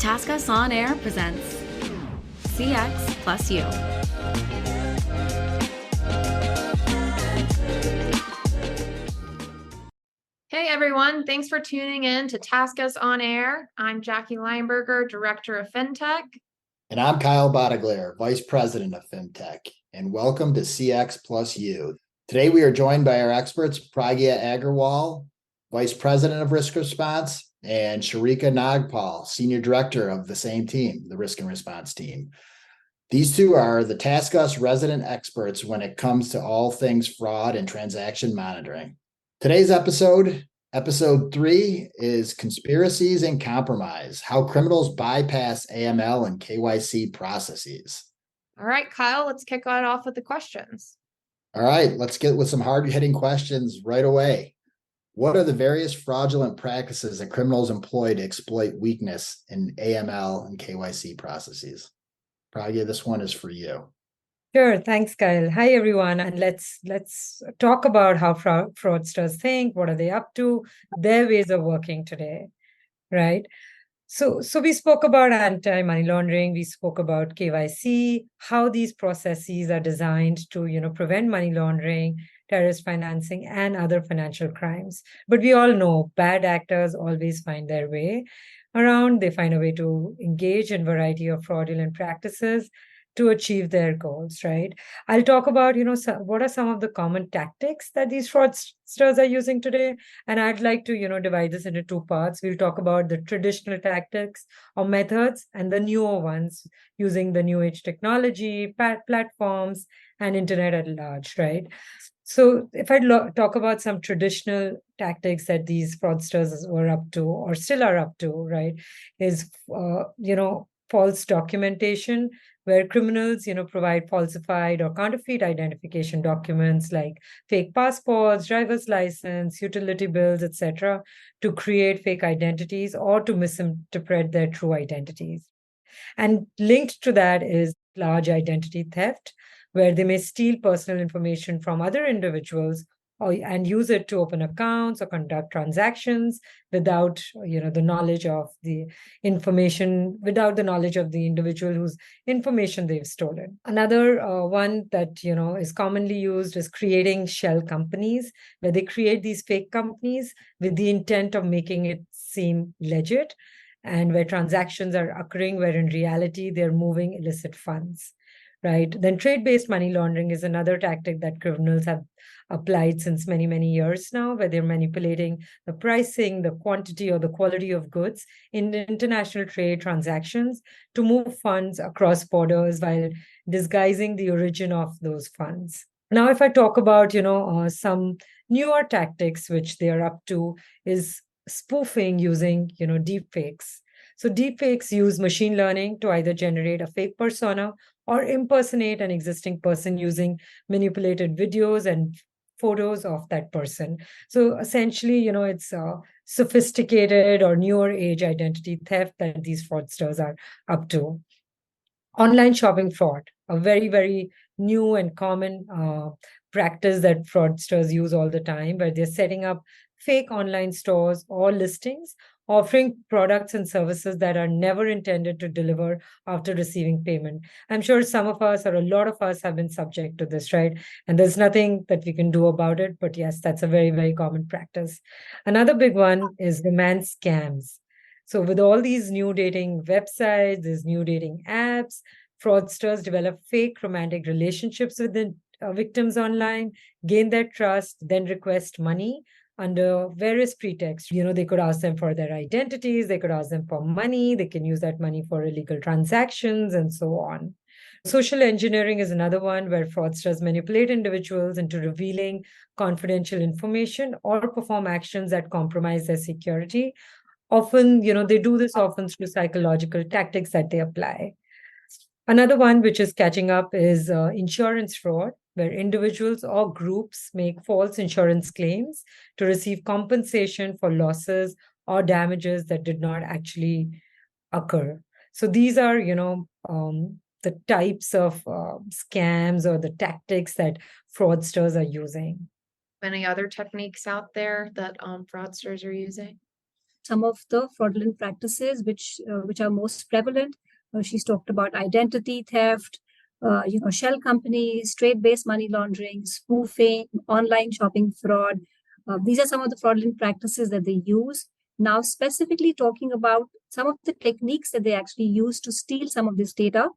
TaskUs On Air presents CX+U. Hey everyone, thanks for tuning in to TaskUs On Air. I'm Jackie Leinberger, Director of FinTech. And I'm Kyle Bottagler, Vice President of FinTech, and welcome to CX+U. Today we are joined by our experts, Pragya Agarwal, Vice President of Risk Response, and Surekha Nagpal, Senior Director of the same team, the Risk and Response team. These two are the TaskUs resident experts when it comes to all things fraud and transaction monitoring. Today's episode 3, is Conspiracies and Compromise, How Criminals Bypass AML and KYC Processes. All right, Kyle, let's kick it off with the questions. All right, let's get with some hard-hitting questions right away. What are the various fraudulent practices that criminals employ to exploit weakness in AML and KYC processes? Pragya, this one is for you. Sure, thanks, Kyle. Hi, everyone, and let's talk about how fraudsters think. What are they up to? Their ways of working today, right? So we spoke about anti-money laundering. We spoke about KYC, how these processes are designed to, prevent money laundering, terrorist financing, and other financial crimes. But we all know bad actors always find their way around. They find a way to engage in a variety of fraudulent practices to achieve their goals, right? I'll talk about, what are some of the common tactics that these fraudsters are using today. And I'd like to, divide this into two parts. We'll talk about the traditional tactics or methods and the newer ones using the new age technology, platforms, and internet at large, right? So if I talk about some traditional tactics that these fraudsters were up to or still are up to, right, is, false documentation, where criminals, provide falsified or counterfeit identification documents like fake passports, driver's license, utility bills, etc., to create fake identities or to misinterpret their true identities. And linked to that is large identity theft, where they may steal personal information from other individuals and use it to open accounts or conduct transactions without, the knowledge of the information, without the knowledge of the individual whose information they've stolen. Another one that, is commonly used is creating shell companies, where they create these fake companies with the intent of making it seem legit, and where transactions are occurring where in reality they're moving illicit funds. Right. Then trade-based money laundering is another tactic that criminals have applied since many, many years now, where they're manipulating the pricing, the quantity, or the quality of goods in international trade transactions to move funds across borders while disguising the origin of those funds. Now, if I talk about, some newer tactics which they are up to is spoofing using, deepfakes. So deepfakes use machine learning to either generate a fake persona or impersonate an existing person using manipulated videos and photos of that person. So essentially, it's sophisticated or newer age identity theft that these fraudsters are up to. Online shopping fraud, a very, very new and common practice that fraudsters use all the time, where they're setting up fake online stores or listings, offering products and services that are never intended to deliver after receiving payment. I'm sure some of us or a lot of us have been subject to this, right? And there's nothing that we can do about it. But yes, that's a very, very common practice. Another big one is romance scams. So with all these new dating websites, these new dating apps, fraudsters develop fake romantic relationships with the victims online, gain their trust, then request money under various pretexts. They could ask them for their identities, they could ask them for money, they can use that money for illegal transactions, and so on. Social engineering is another one where fraudsters manipulate individuals into revealing confidential information or perform actions that compromise their security. Often, they do this often through psychological tactics that they apply. Another one which is catching up is insurance fraud, where individuals or groups make false insurance claims to receive compensation for losses or damages that did not actually occur. So these are, the types of scams or the tactics that fraudsters are using. Any other techniques out there that fraudsters are using? some of the fraudulent practices which are most prevalent. She's talked about identity theft, shell companies, trade-based money laundering, spoofing, online shopping fraud. These are some of the fraudulent practices that they use. Now, specifically talking about some of the techniques that they actually use to steal some of this data.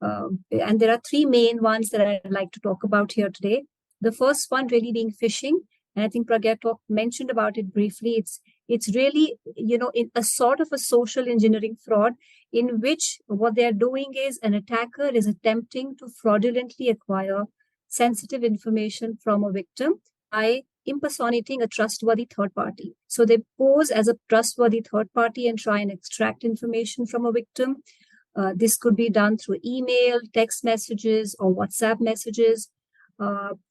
And there are three main ones that I'd like to talk about here today. The first one really being phishing. And I think Pragya mentioned about it briefly. It's really, in a sort of a social engineering fraud in which what they're doing is an attacker is attempting to fraudulently acquire sensitive information from a victim by impersonating a trustworthy third party. So they pose as a trustworthy third party and try and extract information from a victim. This could be done through email, text messages, or WhatsApp messages.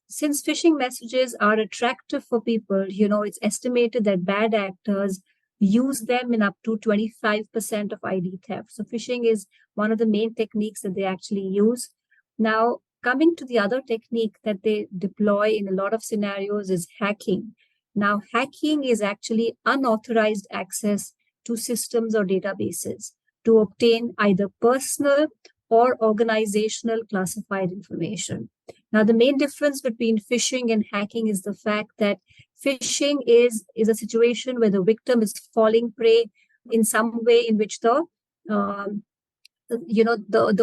Since phishing messages are attractive for people, it's estimated that bad actors use them in up to 25% of ID theft. So phishing is one of the main techniques that they actually use. Now, coming to the other technique that they deploy in a lot of scenarios is hacking. Now, hacking is actually unauthorized access to systems or databases to obtain either personal or organizational classified information. Now, the main difference between phishing and hacking is the fact that phishing is a situation where the victim is falling prey in some way in which the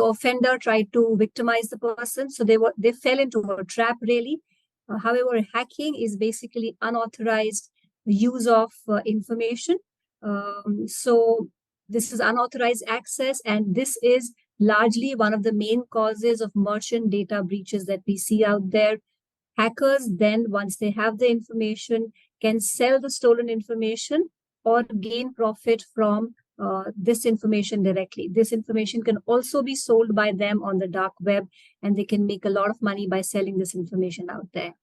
offender tried to victimize the person. So they fell into a trap, really. However, hacking is basically unauthorized use of information. So this is unauthorized access, and this is largely one of the main causes of merchant data breaches that we see out there. Hackers then, once they have the information, can sell the stolen information or gain profit from this information directly. This information can also be sold by them on the dark web, and they can make a lot of money by selling this information out there.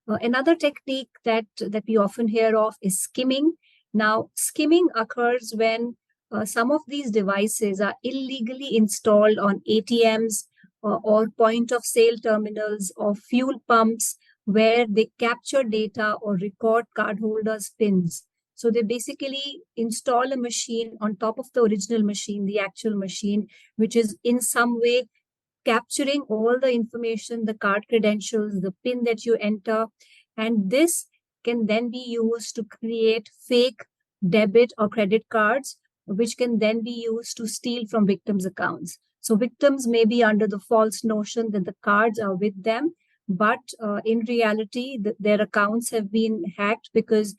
Another technique that we often hear of is skimming. Now, skimming occurs when some of these devices are illegally installed on ATMs or point of sale terminals or fuel pumps where they capture data or record cardholders' PINs. So they basically install a machine on top of the original machine, the actual machine, which is in some way capturing all the information, the card credentials, the PIN that you enter. And this can then be used to create fake debit or credit cards, which can then be used to steal from victims' accounts. So victims may be under the false notion that the cards are with them, but in reality, their accounts have been hacked because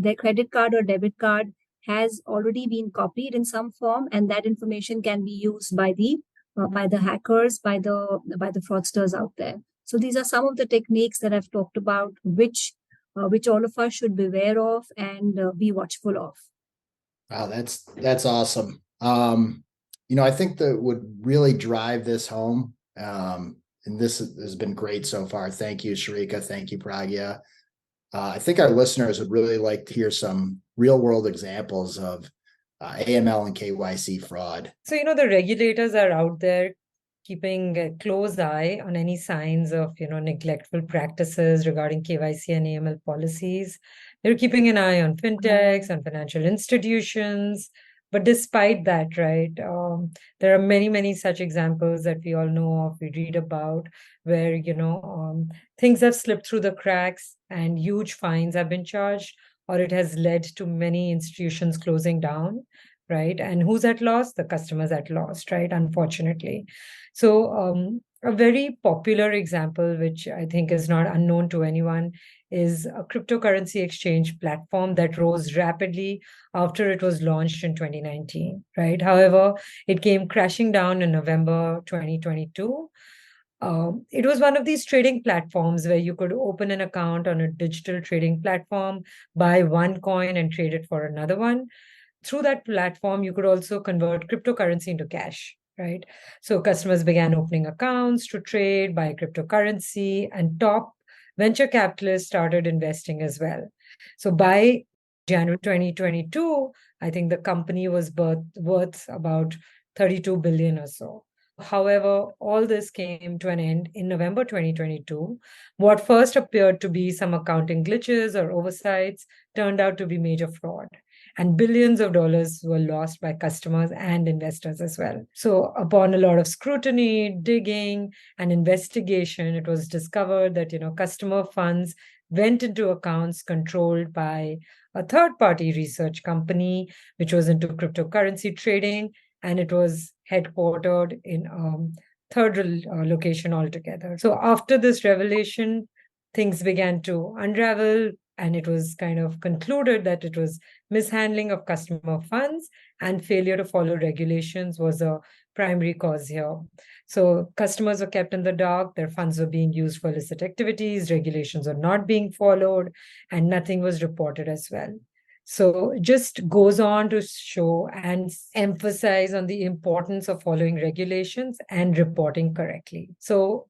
their credit card or debit card has already been copied in some form, and that information can be used by the hackers, by the fraudsters out there. So these are some of the techniques that I've talked about, which all of us should be aware of and be watchful of. Wow, that's awesome. I think that would really drive this home. And this has been great so far. Thank you, Surekha. Thank you, Pragya. I think our listeners would really like to hear some real world examples of AML and KYC fraud. So, the regulators are out there keeping a close eye on any signs of, neglectful practices regarding KYC and AML policies. They're keeping an eye on fintechs, on financial institutions. But despite that, right, there are many, many such examples that we all know of, we read about, where, things have slipped through the cracks and huge fines have been charged, or it has led to many institutions closing down, right? And who's at loss? The customers at loss, right? Unfortunately. So a very popular example, which I think is not unknown to anyone, is a cryptocurrency exchange platform that rose rapidly after it was launched in 2019, right? However, it came crashing down in November 2022. It was one of these trading platforms where you could open an account on a digital trading platform, buy one coin and trade it for another one. Through that platform, you could also convert cryptocurrency into cash, right? So customers began opening accounts to trade, buy cryptocurrency, and top venture capitalists started investing as well. So by January 2022, I think the company was worth about 32 billion or so. However, all this came to an end in November 2022. What first appeared to be some accounting glitches or oversights turned out to be major fraud. and billions of dollars were lost by customers and investors as well. So upon a lot of scrutiny, digging, and investigation, it was discovered that, customer funds went into accounts controlled by a third-party research company, which was into cryptocurrency trading, and it was headquartered in third location altogether. So after this revelation, things began to unravel, and it was kind of concluded that it was mishandling of customer funds and failure to follow regulations was a primary cause here. So customers were kept in the dark, their funds were being used for illicit activities, regulations are not being followed, and nothing was reported as well. So it just goes on to show and emphasize on the importance of following regulations and reporting correctly. So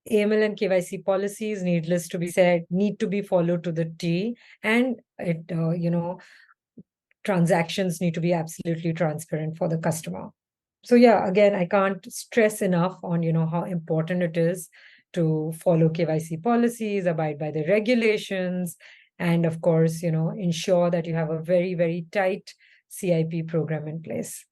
AML and KYC policies, needless to be said, need to be followed to the T, and transactions need to be absolutely transparent for the customer. So yeah, again, I can't stress enough on, how important it is to follow KYC policies, abide by the regulations, and of course, ensure that you have a very, very tight CIP program in place.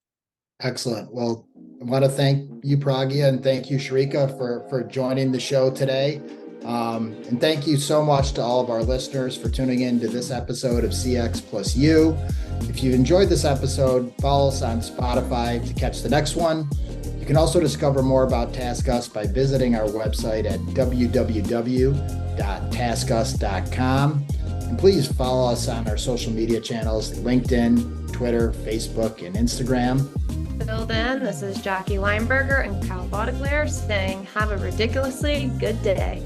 Excellent. Well, I want to thank you, Pragya, and thank you, Surekha, for joining the show today. And thank you so much to all of our listeners for tuning in to this episode of CX+U. If you enjoyed this episode, follow us on Spotify to catch the next one. You can also discover more about TaskUs by visiting our website at www.taskus.com. And please follow us on our social media channels, LinkedIn, Twitter, Facebook, and Instagram. Till then, this is Jackie Lineberger and Kyle Baudeglaire saying have a ridiculously good day.